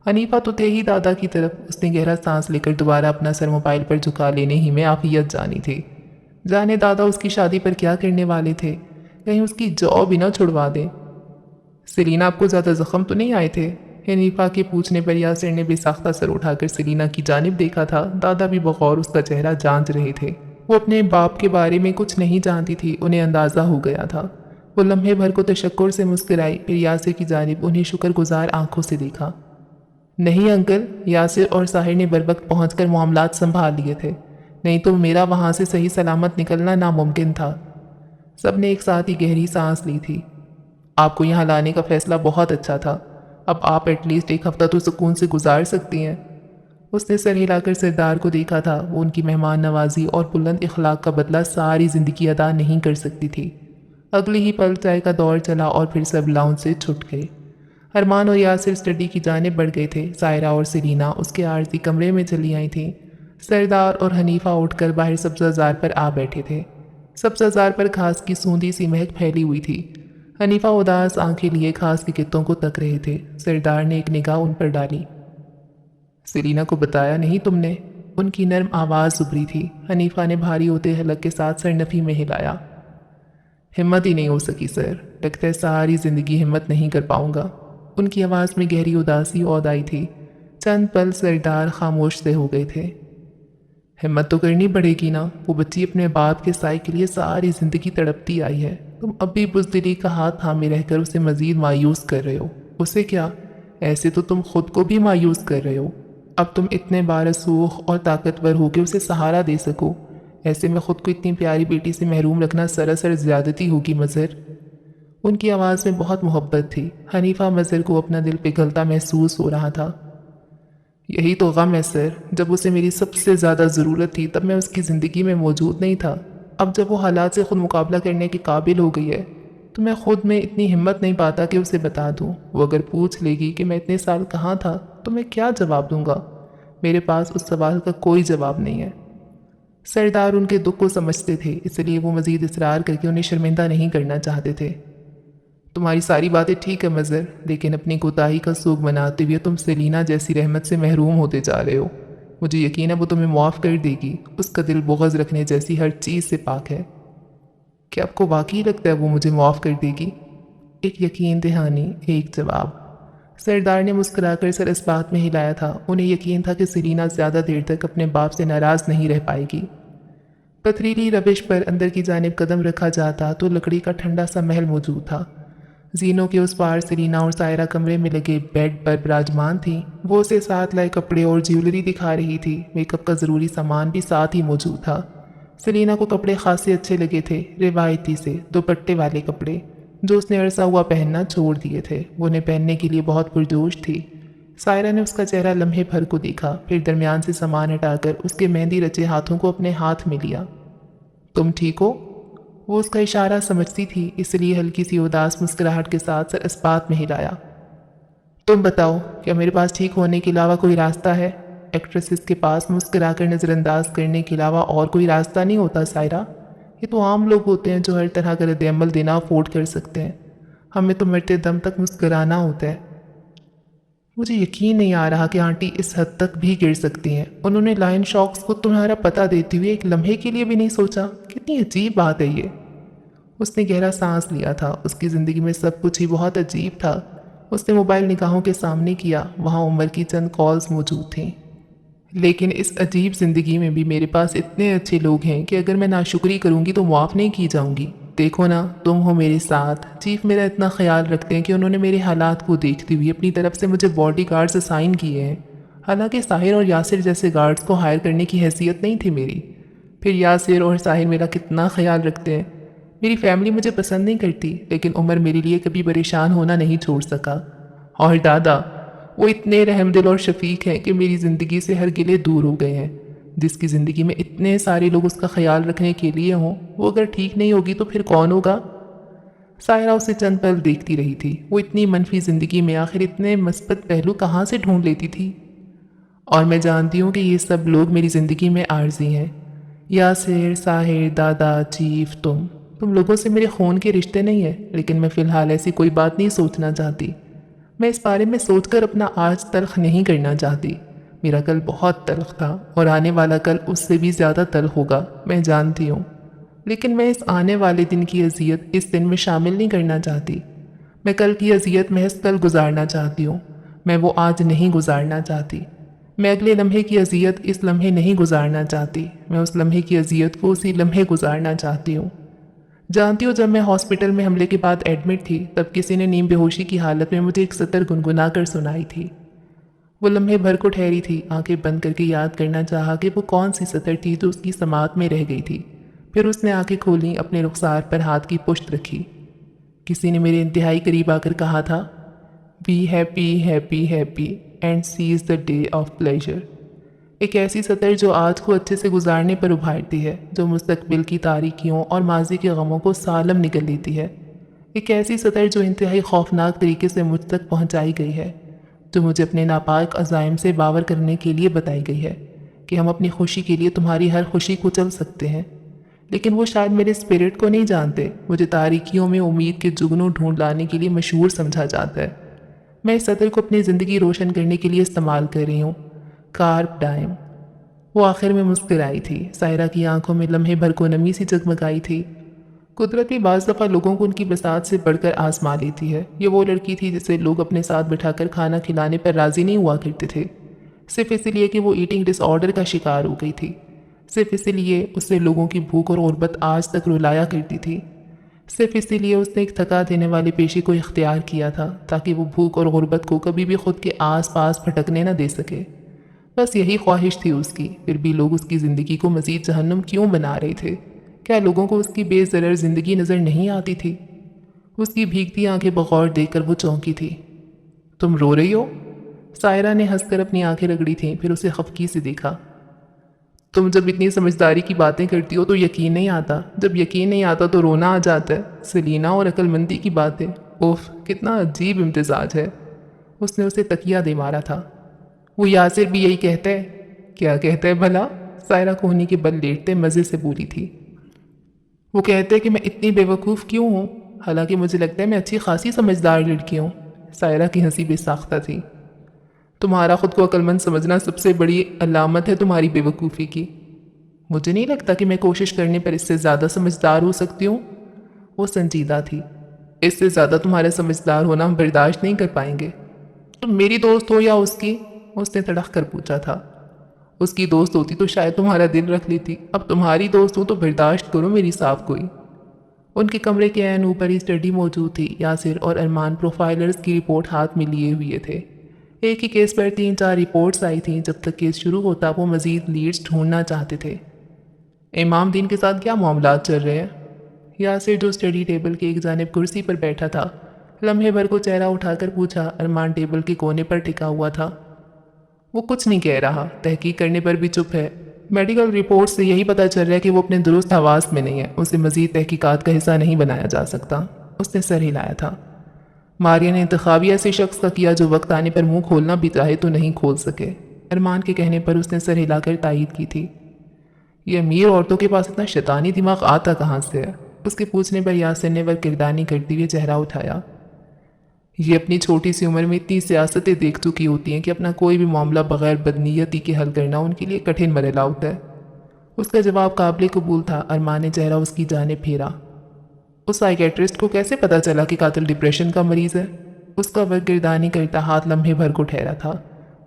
حنیفہ تو تھے ہی دادا کی طرف۔ اس نے گہرا سانس لے کر دوبارہ اپنا سر موبائل پر جھکا لینے ہی میں عافیت جانی تھی۔ جانے دادا اس کی شادی پر کیا کرنے والے تھے، کہیں اس کی جاب بھی نہ چھڑوا دیں۔ سیلینا آپ کو زیادہ زخم تو نہیں آئے تھے؟ حنیفہ کے پوچھنے پر یاسر نے بے ساختہ سر اٹھا کر سیلینا کی جانب دیکھا تھا۔ دادا بھی بغور اس کا چہرہ جانچ رہے تھے۔ وہ اپنے باپ کے بارے میں کچھ نہیں جانتی تھی، انہیں اندازہ ہو گیا تھا۔ وہ لمحے بھر کو تشکر سے مسکرائی، پھر یاسر کی جانب انہیں شکر گزار آنکھوں سے دیکھا۔ نہیں انکل، یاسر اور ساحر نے بروقت پہنچ کر معاملات سنبھال لیے تھے، نہیں تو میرا وہاں سے صحیح سلامت نکلنا ناممکن تھا۔ سب نے ایک ساتھ ہی گہری سانس لی تھی۔ آپ کو یہاں لانے کا فیصلہ بہت اچھا تھا، اب آپ ایٹ لیسٹ ایک ہفتہ تو سکون سے گزار سکتی ہیں۔ اس نے سر ہلا کر سردار کو دیکھا تھا۔ وہ ان کی مہمان نوازی اور بلند اخلاق کا بدلہ ساری زندگی ادا نہیں کر سکتی تھی۔ اگلی ہی پل چائے کا دور چلا اور پھر سب لاؤنج سے چھٹ گئے۔ ارمان اور یاسر اسٹڈی کی جانب بڑھ گئے تھے۔ سائرہ اور سیلینا اس کے عارضی کمرے میں چلی آئی تھیں۔ سردار اور حنیفہ اٹھ کر باہر سبزہ زار پر آ بیٹھے تھے۔ سبزہ زار پر گھاس کی سوندھی سی مہک پھیلی ہوئی تھی۔ حنیفہ اداس آنکھیں لیے گھاس کے کتوں کو تک رہے تھے۔ سردار نے ایک نگاہ ان پر ڈالی۔ سیلینا کو بتایا نہیں تم نے؟ ان کی نرم آواز ابھری تھی۔ حنیفہ نے بھاری ہوتے حلق کے ساتھ سر نفی میں ہلایا۔ ہمت ہی نہیں ہو سکی سر، لگتا ہے ساری زندگی ہمت نہیں کر پاؤں گا۔ ان کی آواز میں گہری اداسی عود آئی تھی۔ چند پل سردار خاموش سے ہو گئے تھے۔ ہمت تو کرنی پڑے گی نا، وہ بچی اپنے باپ کے سائے کے لیے ساری زندگی تڑپتی آئی ہے، تم اب بھی بزدلی کا ہاتھ تھامے رہ کر اسے مزید مایوس کر رہے ہو۔ اسے کیا، ایسے تو تم خود کو بھی مایوس کر رہے ہو۔ اب تم اتنے بارسوخ اور طاقتور ہو کہ اسے سہارا دے سکو، ایسے میں خود کو اتنی پیاری بیٹی سے محروم رکھنا سراسر زیادتی ہوگی مظہر۔ ان کی آواز میں بہت محبت تھی۔ حنیفہ مظہر کو اپنا دل پگھلتا محسوس ہو رہا تھا۔ یہی تو غم ہے سر، جب اسے میری سب سے زیادہ ضرورت تھی تب میں اس کی زندگی میں موجود نہیں تھا۔ اب جب وہ حالات سے خود مقابلہ کرنے کے قابل ہو گئی ہے تو میں خود میں اتنی ہمت نہیں پاتا کہ اسے بتا دوں۔ وہ اگر پوچھ لے گی کہ میں اتنے سال کہاں تھا تو میں کیا جواب دوں گا؟ میرے پاس اس سوال کا کوئی جواب نہیں ہے۔ سردار ان کے دکھ کو سمجھتے تھے، اس لیے وہ مزید اصرار کر کے انہیں شرمندہ نہیں کرنا چاہتے تھے۔ تمہاری ساری باتیں ٹھیک ہے مظہر، لیکن اپنی کوتاہی کا سوگ مناتے ہوئے تم سیلینا جیسی رحمت سے محروم ہوتے جا رہے ہو۔ مجھے یقین ہے وہ تمہیں معاف کر دے گی، اس کا دل بغض رکھنے جیسی ہر چیز سے پاک ہے۔ کیا آپ کو واقعی لگتا ہے وہ مجھے معاف کر دے گی؟ ایک یقین دہانی، ایک جواب۔ سردار نے مسکرا کر سر اس بات میں ہلایا تھا۔ انہیں یقین تھا کہ سیلینا زیادہ دیر تک اپنے باپ سے ناراض نہیں رہ پائے گی۔ پتھریلی روش پر اندر کی جانب قدم رکھا جاتا تو لکڑی کا ٹھنڈا سا محل موجود تھا۔ زینوں کے اس پار سیلینا اور سائرہ کمرے میں لگے بیڈ پر براجمان تھیں۔ وہ اسے ساتھ لائے کپڑے اور جیولری دکھا رہی تھی۔ میک اپ کا ضروری سامان بھی ساتھ ہی موجود تھا۔ سیلینا کو کپڑے خاصے اچھے لگے تھے، روایتی سے دوپٹے والے کپڑے جو اس نے عرصہ ہوا پہننا چھوڑ دیے تھے۔ وہ انہیں پہننے کے لیے بہت پرجوش تھی۔ سائرہ نے اس کا چہرہ لمحے بھر کو دیکھا، پھر درمیان سے سامان ہٹا کر اس کے مہندی رچے ہاتھوں کو اپنے ہاتھ میں لیا۔ تم ٹھیک ہو؟ وہ اس کا اشارہ سمجھتی تھی، اس لیے ہلکی سی اداس مسکراہٹ کے ساتھ سر اس بات میں ہلایا۔ تم بتاؤ، کیا میرے پاس ٹھیک ہونے کے علاوہ کوئی راستہ ہے؟ ایکٹریسز کے پاس مسکرا کر نظر انداز کرنے کے علاوہ اور کوئی راستہ نہیں ہوتا سائرہ۔ یہ تو عام لوگ ہوتے ہیں جو ہر طرح کا رد عمل دینا افورڈ کر سکتے ہیں، ہمیں تو مرتے دم تک مسکرانا ہوتا ہے۔ مجھے یقین نہیں آ رہا کہ آنٹی اس حد تک بھی گر سکتی ہیں۔ انہوں نے لائن شاکس کو تمہارا پتہ دیتے ہوئے ایک لمحے کے لیے بھی نہیں سوچا؟ کتنی عجیب بات ہے یہ۔ اس نے گہرا سانس لیا تھا۔ اس کی زندگی میں سب کچھ ہی بہت عجیب تھا۔ اس نے موبائل نگاہوں کے سامنے کیا، وہاں عمر کی چند کالز موجود تھیں۔ لیکن اس عجیب زندگی میں بھی میرے پاس اتنے اچھے لوگ ہیں کہ اگر میں ناشکری کروں گی تو معاف نہیں کی جاؤں گی۔ دیکھو نا، تم ہو میرے ساتھ، چیف میرا اتنا خیال رکھتے ہیں کہ انہوں نے میرے حالات کو دیکھتے ہوئے اپنی طرف سے مجھے باڈی گارڈز اسائن کیے ہیں، حالانکہ ساحر اور یاسر جیسے گارڈز کو ہائر کرنے کی حیثیت نہیں تھی میری۔ پھر یاسر اور ساحر میرا کتنا خیال رکھتے ہیں۔ میری فیملی مجھے پسند نہیں کرتی، لیکن عمر میرے لیے کبھی پریشان ہونا نہیں چھوڑ سکا۔ اور دادا وہ اتنے رحم دل اور شفیق ہیں کہ میری زندگی سے ہر گلے دور ہو گئے ہیں۔ جس کی زندگی میں اتنے سارے لوگ اس کا خیال رکھنے کے لیے ہوں، وہ اگر ٹھیک نہیں ہوگی تو پھر کون ہوگا؟ سائرہ اسے چند پل دیکھتی رہی تھی۔ وہ اتنی منفی زندگی میں آخر اتنے مثبت پہلو کہاں سے ڈھونڈ لیتی تھی؟ اور میں جانتی ہوں کہ یہ سب لوگ میری زندگی میں عارضی ہیں۔ یاسر، ساحر، دادا، چیف، تم لوگوں سے میرے خون کے رشتے نہیں ہیں، لیکن میں فی الحال ایسی کوئی بات نہیں سوچنا چاہتی۔ میں اس بارے میں سوچ کر اپنا آج تلخ نہیں کرنا چاہتی۔ میرا کل بہت تلخ تھا اور آنے والا کل اس سے بھی زیادہ تلخ ہوگا، میں جانتی ہوں، لیکن میں اس آنے والے دن کی اذیت اس دن میں شامل نہیں کرنا چاہتی۔ میں کل کی اذیت محض کل گزارنا چاہتی ہوں، میں وہ آج نہیں گزارنا چاہتی۔ میں اگلے لمحے کی اذیت اس لمحے نہیں گزارنا چاہتی، میں اس لمحے کی اذیت کو اسی لمحے گزارنا چاہتی ہوں۔ جانتی ہوں، جب میں ہاسپٹل میں حملے کے بعد ایڈمٹ تھی تب کسی نے نیم بے ہوشی کی حالت میں مجھے ایک سطر گنگنا کر سنائی تھی۔ وہ لمحے بھر کو ٹھہری تھی، آنکھیں بند کر کے یاد کرنا چاہا کہ وہ کون سی سطر تھی جو اس کی سماعت میں رہ گئی تھی۔ پھر اس نے آنکھیں کھولیں، اپنے رخسار پر ہاتھ کی پشت رکھی۔ کسی نے میرے انتہائی قریب آ کر کہا تھا، be happy happy happy and says the day of pleasure. ایک ایسی سطر جو آج کو اچھے سے گزارنے پر ابھارتی ہے، جو مستقبل کی تاریکیوں اور ماضی کے غموں کو سالم نگل لیتی ہے۔ ایک ایسی سطر جو انتہائی خوفناک طریقے سے مجھ تک پہنچائی گئی ہے، جو مجھے اپنے ناپاک عزائم سے باور کرنے کے لیے بتائی گئی ہے کہ ہم اپنی خوشی کے لیے تمہاری ہر خوشی کو چل سکتے ہیں۔ لیکن وہ شاید میرے اسپرٹ کو نہیں جانتے۔ مجھے تاریکیوں میں امید کے جگنوں ڈھونڈ لانے کے لیے مشہور سمجھا جاتا ہے۔ میں اس سطر کو اپنی زندگی روشن کرنے کے لیے استعمال کر رہی ہوں۔ کارپ ڈائم۔ وہ آخر میں مسکرائی تھی۔ سائرہ کی آنکھوں میں لمحے بھر کو نمی سی جگمگائی تھی۔ قدرت بھی بعض دفعہ لوگوں کو ان کی بساط سے بڑھ کر آزما لیتی ہے۔ یہ وہ لڑکی تھی جسے لوگ اپنے ساتھ بٹھا کر کھانا کھلانے پر راضی نہیں ہوا کرتے تھے، صرف اس لیے کہ وہ ایٹنگ ڈس آرڈر کا شکار ہو گئی تھی، صرف اسی لیے اس سے لوگوں کی بھوک اور غربت آج تک رلایا کرتی تھی، صرف اسی لیے اس نے ایک تھکا دینے والے پیشے کو اختیار کیا تھا تاکہ وہ بھوک اور غربت کو کبھی بھی خود کے آس پاس بھٹکنے نہ دے سکے۔ بس یہی خواہش تھی اس کی، پھر بھی لوگ اس کی زندگی کو مزید جہنم کیوں بنا رہے تھے؟ کیا لوگوں کو اس کی بے ضرر زندگی نظر نہیں آتی تھی؟ اس کی بھیگتی آنکھیں بغور دیکھ کر وہ چونکی تھی۔ تم رو رہی ہو؟ سائرہ نے ہنس کر اپنی آنکھیں رگڑی تھیں، پھر اسے خفگی سے دیکھا۔ تم جب اتنی سمجھداری کی باتیں کرتی ہو تو یقین نہیں آتا، جب یقین نہیں آتا تو رونا آ جاتا ہے۔ سلینا اور عقل مندی کی باتیں، اوف کتنا عجیب امتزاج ہے۔ اس نے اسے تکیہ دے مارا تھا۔ وہ یاسر بھی یہی کہتا ہے؟ کیا کہتا ہے بھلا؟ سائرہ کوہنی کے بل لیٹتے مزے سے بولی تھی۔ وہ کہتے کہ میں اتنی بے وقوف کیوں ہوں، حالانکہ مجھے لگتا ہے میں اچھی خاصی سمجھدار لڑکی ہوں۔ سائرہ کی ہنسی بے ساختہ تھی۔ تمہارا خود کو عقل مند سمجھنا سب سے بڑی علامت ہے تمہاری بے وقوفی کی۔ مجھے نہیں لگتا کہ میں کوشش کرنے پر اس سے زیادہ سمجھدار ہو سکتی ہوں۔ وہ سنجیدہ تھی۔ اس سے زیادہ تمہارا سمجھدار ہونا ہم برداشت نہیں کر پائیں گے۔ تم میری دوست ہو یا اس کی؟ اس نے تڑک کر پوچھا تھا۔ اس کی دوست ہوتی تو شاید تمہارا دل رکھ لیتی، اب تمہاری دوست ہوں تو برداشت کرو میری صاف گوئی۔ ان کے کمرے کے عین اوپر ہی اسٹڈی موجود تھی۔ یاسر اور ارمان پروفائلرز کی رپورٹ ہاتھ میں لیے ہوئے تھے۔ ایک ہی کیس پر 3-4 رپورٹس آئی تھیں۔ جب تک کیس شروع ہوتا وہ مزید لیڈز ڈھونڈنا چاہتے تھے۔ امام دین کے ساتھ کیا معاملات چل رہے ہیں؟ یاسر جو اسٹڈی ٹیبل کے ایک جانب کرسی پر بیٹھا تھا، لمحے بھر کو چہرہ اٹھا کر پوچھا۔ ارمان ٹیبل کے کونے پر ٹکا ہوا تھا۔ وہ کچھ نہیں کہہ رہا، تحقیق کرنے پر بھی چپ ہے۔ میڈیکل رپورٹ سے یہی پتہ چل رہا ہے کہ وہ اپنے درست حواس میں نہیں ہے، اسے مزید تحقیقات کا حصہ نہیں بنایا جا سکتا۔ اس نے سر ہلایا تھا۔ ماریا نے انتخاب ایسے شخص کا کیا جو وقت آنے پر منہ کھولنا بھی چاہے تو نہیں کھول سکے۔ ارمان کے کہنے پر اس نے سر ہلا کر تائید کی تھی۔ یہ امیر عورتوں کے پاس اتنا شیطانی دماغ آتا کہاں سے ہے؟ اس کے پوچھنے پر یاسر نے وہ کردانی کرتے ہوئے چہرہ اٹھایا۔ یہ اپنی چھوٹی سی عمر میں اتنی سیاستیں دیکھ چکی ہوتی ہیں کہ اپنا کوئی بھی معاملہ بغیر بدنیتی کے حل کرنا ان کے لیے کٹھن مرحلہ ہوتا ہے۔ اس کا جواب قابل قبول تھا۔ ارمان نے چہرہ اس کی جانب پھیرا۔ اس سائیکیٹرسٹ کو کیسے پتہ چلا کہ قاتل ڈپریشن کا مریض ہے؟ اس کا وقت گردانی کرتا ہاتھ لمحے بھر کو ٹھہرا تھا۔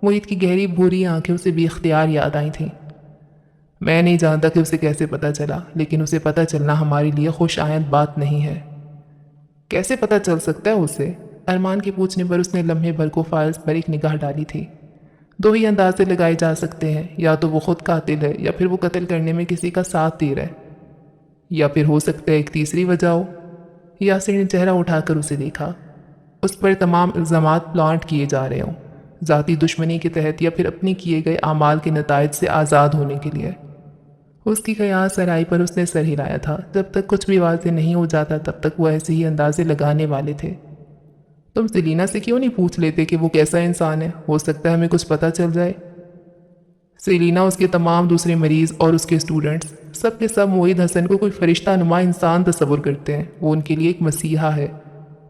محیط کی گہری بھوری آنکھیں اسے بھی اختیار یاد آئی تھیں۔ میں نہیں جانتا کہ اسے کیسے پتہ چلا، لیکن اسے پتہ چلنا ہمارے لیے خوش آئند بات نہیں ہے۔ کیسے پتہ چل سکتا ہے اسے؟ ارمان کے پوچھنے پر اس نے لمحے بھر کو فائلز پر ایک نگاہ ڈالی تھی۔ دو ہی اندازے لگائے جا سکتے ہیں، یا تو وہ خود قاتل ہے یا پھر وہ قتل کرنے میں کسی کا ساتھ دے رہا ہے، یا پھر ہو سکتا ہے ایک تیسری وجہ ہو۔ یاسر نے چہرہ اٹھا کر اسے دیکھا۔ اس پر تمام الزامات پلانٹ کیے جا رہے ہوں، ذاتی دشمنی کے تحت یا پھر اپنے کیے گئے اعمال کے نتائج سے آزاد ہونے کے لیے۔ اس کی قیاس سرائی پر اس نے سر ہلایا تھا۔ جب تک کچھ بھی واضح نہیں ہو جاتا تب تک وہ ایسے ہی اندازے لگانے والے تھے۔ تم سیلینا سے کیوں نہیں پوچھ لیتے کہ وہ کیسا انسان ہے؟ ہو سکتا ہے ہمیں کچھ پتہ چل جائے۔ سیلینا، اس کے تمام دوسرے مریض اور اس کے اسٹوڈنٹس سب کے سب معید حسن کو کوئی فرشتہ نما انسان تصور کرتے ہیں۔ وہ ان کے لیے ایک مسیحا ہے۔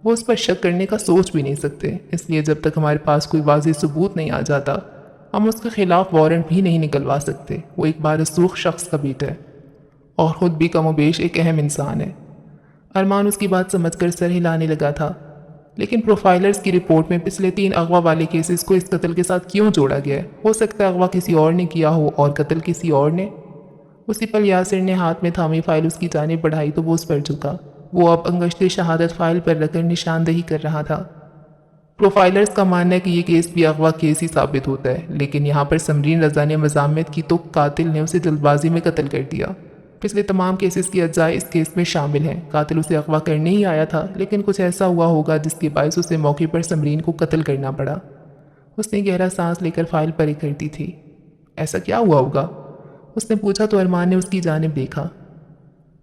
وہ اس پر شک کرنے کا سوچ بھی نہیں سکتے، اس لیے جب تک ہمارے پاس کوئی واضح ثبوت نہیں آ جاتا ہم اس کے خلاف وارنٹ بھی نہیں نکلوا سکتے۔ وہ ایک بارسوخ شخص کا بیٹا ہے اور خود بھی کم و بیش ایک اہم انسان ہے۔ ارمان اس کی بات سمجھ کر سر ہلانے لگا تھا، لیکن پروفائلرز کی رپورٹ میں پچھلے 3 اغوا والے کیسز کو اس قتل کے ساتھ کیوں جوڑا گیا ہے؟ ہو سکتا ہے اغوا کسی اور نے کیا ہو اور قتل کسی اور نے۔ اسی پل یاسر نے ہاتھ میں تھامی فائل اس کی جانب بڑھائی تو وہ اس پر جھکا۔ وہ اب انگشت شہادت فائل پر رکھ کر نشاندہی کر رہا تھا۔ پروفائلرز کا ماننا ہے کہ یہ کیس بھی اغوا کیس ہی ثابت ہوتا ہے، لیکن یہاں پر سمرین رضا نے مزاحمت کی تو قاتل نے اسے جلد بازی میں قتل کر دیا۔ پچھلے تمام کیسز کی اجزاء اس کیس میں شامل ہیں۔ قاتل اسے اغوا کرنے ہی آیا تھا، لیکن کچھ ایسا ہوا ہوگا جس کے باعث اسے موقع پر سمرین کو قتل کرنا پڑا۔ اس نے گہرا سانس لے کر فائل پرے کر دی تھی۔ ایسا کیا ہوا ہوگا؟ اس نے پوچھا تو ارمان نے اس کی جانب دیکھا۔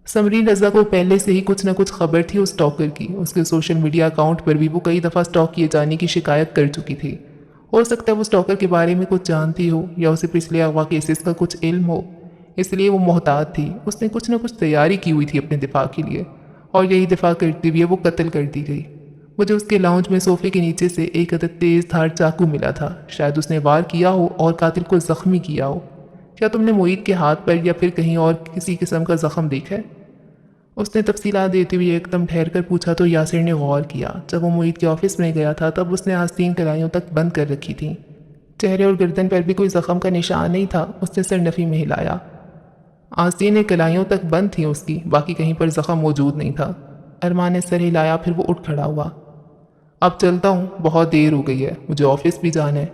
سمرین رضا کو پہلے سے ہی کچھ نہ کچھ خبر تھی اس سٹاکر کی۔ اس کے سوشل میڈیا اکاؤنٹ پر بھی وہ کئی دفعہ سٹاک کیے جانے کی شکایت کر چکی تھی۔ ہو سکتا ہے وہ سٹاکر کے بارے میں کچھ جانتی ہو یا اسے پچھلے اغوا کیسز کا کچھ علم ہو، اس لیے وہ محتاط تھی۔ اس نے کچھ نہ کچھ تیاری کی ہوئی تھی اپنے دفاع کے لیے، اور یہی دفاع کرتے ہوئے وہ قتل کر دی گئی۔ مجھے اس کے لاؤنج میں صوفے کے نیچے سے ایک عدد تیز دھار چاقو ملا تھا۔ شاید اس نے وار کیا ہو اور قاتل کو زخمی کیا ہو۔ کیا تم نے معید کے ہاتھ پر یا پھر کہیں اور کسی قسم کا زخم دیکھا ہے؟ اس نے تفصیلات دیتے ہوئے ایک دم ٹھہر کر پوچھا تو یاسر نے غور کیا۔ جب وہ معید کے آفس میں گیا تھا تب اس نے آستین کلائیوں تک بند کر رکھی تھیں۔ چہرے اور گردن پر بھی کوئی زخم کا نشان نہیں تھا۔ اس نے سر نفی میں ہلایا۔ آستین کلائیوں تک بند تھیں اس کی، باقی کہیں پر زخم موجود نہیں تھا۔ ارمان نے سر ہلایا، پھر وہ اٹھ کھڑا ہوا۔ اب چلتا ہوں، بہت دیر ہو گئی ہے، مجھے آفس بھی جانا ہے۔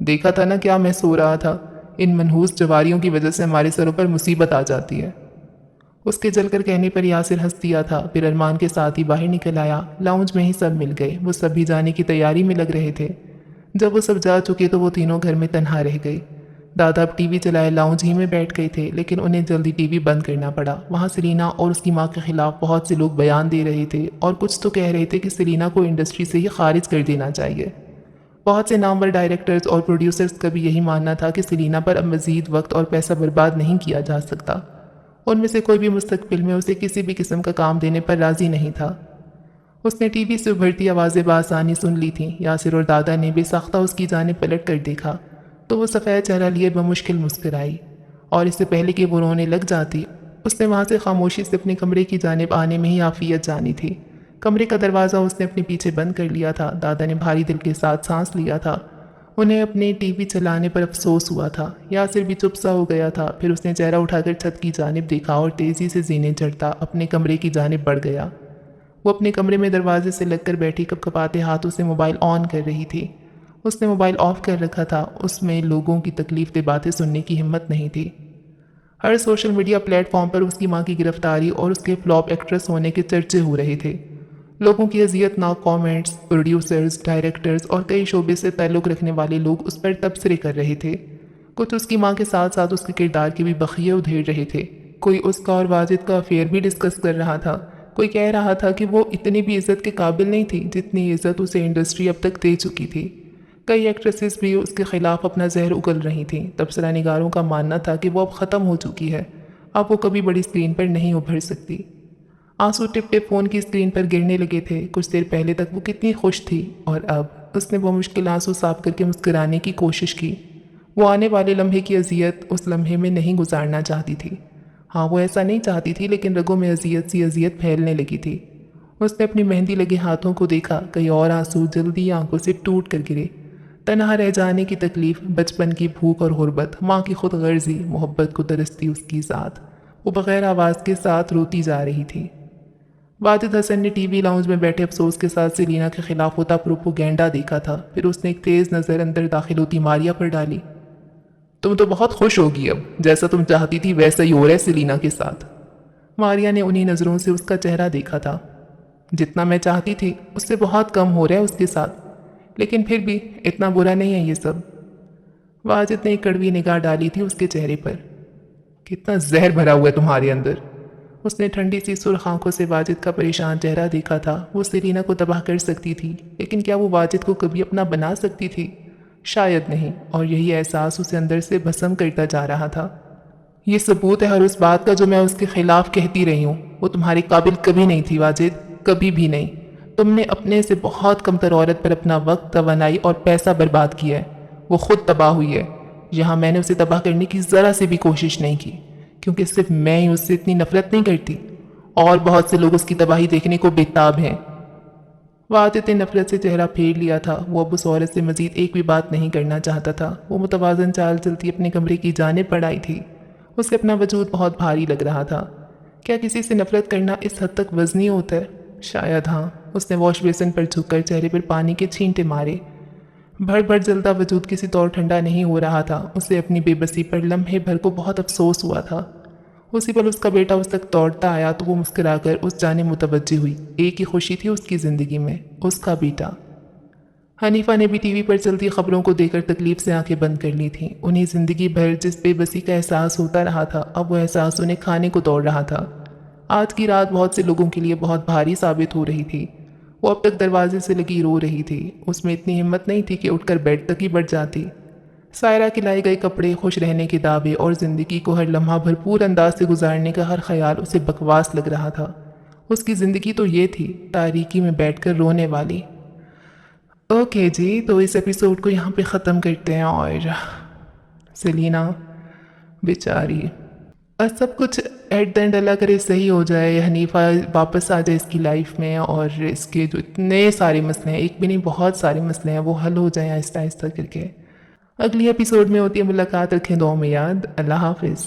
دیکھا تھا نا کیا میں سو رہا تھا؟ ان منحوس جواریوں کی وجہ سے ہمارے سروں پر مصیبت آ جاتی ہے۔ اس کے جل کر کہنے پر یاسر ہنس دیا تھا، پھر ارمان کے ساتھ ہی باہر نکل آیا۔ لاؤنج میں ہی سب مل گئے، وہ سب بھی جانے کی تیاری میں لگ رہے تھے۔ جب وہ سب جا چکے تو وہ تینوں گھر میں تنہا رہ گئی۔ دادا اب ٹی وی چلائے لاؤنج ہی میں بیٹھ گئے تھے، لیکن انہیں جلدی ٹی وی بند کرنا پڑا۔ وہاں سیلینا اور اس کی ماں کے خلاف بہت سے لوگ بیان دے رہے تھے، اور کچھ تو کہہ رہے تھے کہ سیلینا کو انڈسٹری سے ہی خارج کر دینا چاہیے۔ بہت سے نامور ڈائریکٹرز اور پروڈیوسرز کا بھی یہی ماننا تھا کہ سیلینا پر اب مزید وقت اور پیسہ برباد نہیں کیا جا سکتا۔ ان میں سے کوئی بھی مستقبل میں اسے کسی بھی قسم کا کام دینے پر راضی نہیں تھا۔ اس نے ٹی وی سے ابھرتی آوازیں بآسانی سن لی تھیں۔ یاسر اور دادا نے بے ساختہ اس کی جانب پلٹ کر دیکھا تو وہ سفید چہرہ لیے بمشکل مسکرائی، اور اس سے پہلے کہ وہ رونے لگ جاتی اس نے وہاں سے خاموشی سے اپنے کمرے کی جانب آنے میں ہی عافیت جانی تھی۔ کمرے کا دروازہ اس نے اپنے پیچھے بند کر لیا تھا۔ دادا نے بھاری دل کے ساتھ سانس لیا تھا۔ انہیں اپنے ٹی وی چلانے پر افسوس ہوا تھا۔ یاسر بھی چپ سا ہو گیا تھا، پھر اس نے چہرہ اٹھا کر چھت کی جانب دیکھا اور تیزی سے زینے چڑھتا اپنے کمرے کی جانب بڑھ گیا۔ وہ اپنے کمرے میں دروازے سے لگ کر بیٹھی کپ کپاتے ہاتھوں سے موبائل آن کر رہی تھی۔ اس نے موبائل آف کر رکھا تھا، اس میں لوگوں کی تکلیف دہ باتیں سننے کی ہمت نہیں تھی۔ ہر سوشل میڈیا پلیٹ فارم پر اس کی ماں کی گرفتاری اور اس کے فلاپ ایکٹریس ہونے کے چرچے ہو رہے تھے۔ لوگوں کی اذیت ناک کامنٹس، پروڈیوسرز، ڈائریکٹرز اور کئی شعبے سے تعلق رکھنے والے لوگ اس پر تبصرے کر رہے تھے۔ کچھ اس کی ماں کے ساتھ ساتھ اس کے کردار کے بھی بخیے ادھیڑ رہے تھے۔ کوئی اس کا اور واجد کا افیئر بھی ڈسکس کر رہا تھا۔ کوئی کہہ رہا تھا کہ وہ اتنی بھی عزت کے قابل نہیں تھی جتنی عزت اسے انڈسٹری اب تک دے چکی تھی۔ کئی ایکٹریسز بھی اس کے خلاف اپنا زہر اگل رہی تھیں۔ تبصرہ نگاروں کا ماننا تھا کہ وہ اب ختم ہو چکی ہے، اب وہ کبھی بڑی اسکرین پر نہیں ابھر سکتی۔ آنسو ٹپ ٹپ فون کی اسکرین پر گرنے لگے تھے۔ کچھ دیر پہلے تک وہ کتنی خوش تھی، اور اب اس نے بمشکل آنسو صاف کر کے مسکرانے کی کوشش کی۔ وہ آنے والے لمحے کی اذیت اس لمحے میں نہیں گزارنا چاہتی تھی۔ ہاں، وہ ایسا نہیں چاہتی تھی، لیکن رگوں میں اذیت پھیلنے لگی تھی۔ اس نے اپنی مہندی لگے ہاتھوں کو دیکھا، کئی اور آنسو جلدی آنکھوں سے ٹوٹ کر گرے۔ تنہا رہ جانے کی تکلیف، بچپن کی بھوک اور غربت، ماں کی خود غرضی، محبت کو ترستی اس کی ذات، وہ بغیر آواز کے ساتھ روتی جا رہی تھی۔ واجد حسن نے ٹی وی لاؤنج میں بیٹھے افسوس کے ساتھ سیلینا کے خلاف ہوتا پروپوگینڈا دیکھا تھا۔ پھر اس نے ایک تیز نظر اندر داخل ہوتی ماریا پر ڈالی۔ تم تو بہت خوش ہوگی اب، جیسا تم چاہتی تھی ویسا ہی ہو رہا ہے سیلینا کے ساتھ۔ ماریا نے انہی نظروں سے اس کا چہرہ دیکھا تھا۔ جتنا میں چاہتی تھی اس سے بہت کم ہو رہا ہے اس کے ساتھ، لیکن پھر بھی اتنا برا نہیں ہے یہ سب۔ واجد نے ایک کڑوی نگاہ ڈالی تھی اس کے چہرے پر۔ کتنا زہر بھرا ہوا ہے تمہارے اندر۔ اس نے ٹھنڈی سی سرخ آنکھوں سے واجد کا پریشان چہرہ دیکھا تھا۔ وہ سیرینا کو تباہ کر سکتی تھی، لیکن کیا وہ واجد کو کبھی اپنا بنا سکتی تھی؟ شاید نہیں، اور یہی احساس اسے اندر سے بھسم کرتا جا رہا تھا۔ یہ ثبوت ہے ہر اس بات کا جو میں اس کے خلاف کہتی رہی ہوں۔ وہ تمہارے قابل کبھی نہیں تھی واجد، کبھی بھی نہیں۔ تم نے اپنے سے بہت کمتر عورت پر اپنا وقت، توانائی اور پیسہ برباد کیا ہے۔ وہ خود تباہ ہوئی ہے۔ یہاں میں نے اسے تباہ کرنے کی ذرا سے بھی کوشش نہیں کی، کیونکہ صرف میں ہی اس سے اتنی نفرت نہیں کرتی، اور بہت سے لوگ اس کی تباہی دیکھنے کو بےتاب ہیں۔ واجد نے نفرت سے چہرہ پھیر لیا تھا۔ وہ اب اس عورت سے مزید ایک بھی بات نہیں کرنا چاہتا تھا۔ وہ متوازن چال چلتی اپنے کمرے کی جانب بڑھ آئی تھی۔ اسے اپنا وجود بہت بھاری لگ رہا تھا۔ کیا کسی سے نفرت کرنا اس حد تک وزنی ہوتا ہے؟ شاید ہاں۔ اس نے واش بیسن پر جھک کر چہرے پر پانی کے چھینٹے مارے۔ بھر بھر جلتا وجود کسی طور ٹھنڈا نہیں ہو رہا تھا۔ اسے اپنی بے بسی پر لمحے بھر کو بہت افسوس ہوا تھا۔ اسی پل اس کا بیٹا اس تک دوڑتا آیا تو وہ مسکرا کر اس جانب متوجہ ہوئی۔ ایک ہی خوشی تھی اس کی زندگی میں، اس کا بیٹا۔ حنیفہ نے بھی ٹی وی پر چلتی خبروں کو دیکھ کر تکلیف سے آنکھیں بند کر لی تھیں۔ انہیں زندگی بھر جس بے بسی کا احساس ہوتا رہا تھا، اب وہ احساس انہیں کھانے کو دوڑ رہا تھا۔ آج کی رات بہت سے لوگوں کے لیے بہت بھاری ثابت ہو رہی تھی۔ وہ اب تک دروازے سے لگی رو رہی تھی۔ اس میں اتنی ہمت نہیں تھی کہ اٹھ کر بیڈ تک ہی بڑھ جاتی۔ سائرہ کے لائے گئے کپڑے، خوش رہنے کے دعوے اور زندگی کو ہر لمحہ بھرپور انداز سے گزارنے کا ہر خیال اسے بکواس لگ رہا تھا۔ اس کی زندگی تو یہ تھی، تاریکی میں بیٹھ کر رونے والی۔ اوکے جی، تو اس ایپیسوڈ کو یہاں پہ ختم کرتے ہیں، اور سیلینا بیچاری، اور سب کچھ ایٹ دا اینڈ اللہ کرے صحیح ہو جائے، حنیفہ واپس آ جائے اس کی لائف میں، اور اس کے جو اتنے سارے مسئلے ہیں، ایک بھی نہیں بہت سارے مسئلے ہیں، وہ حل ہو جائیں آہستہ آہستہ کر کے۔ اگلی ایپیسوڈ میں ہوتی ہے ملاقات، رکھیں دعاؤں میں یاد۔ اللہ حافظ۔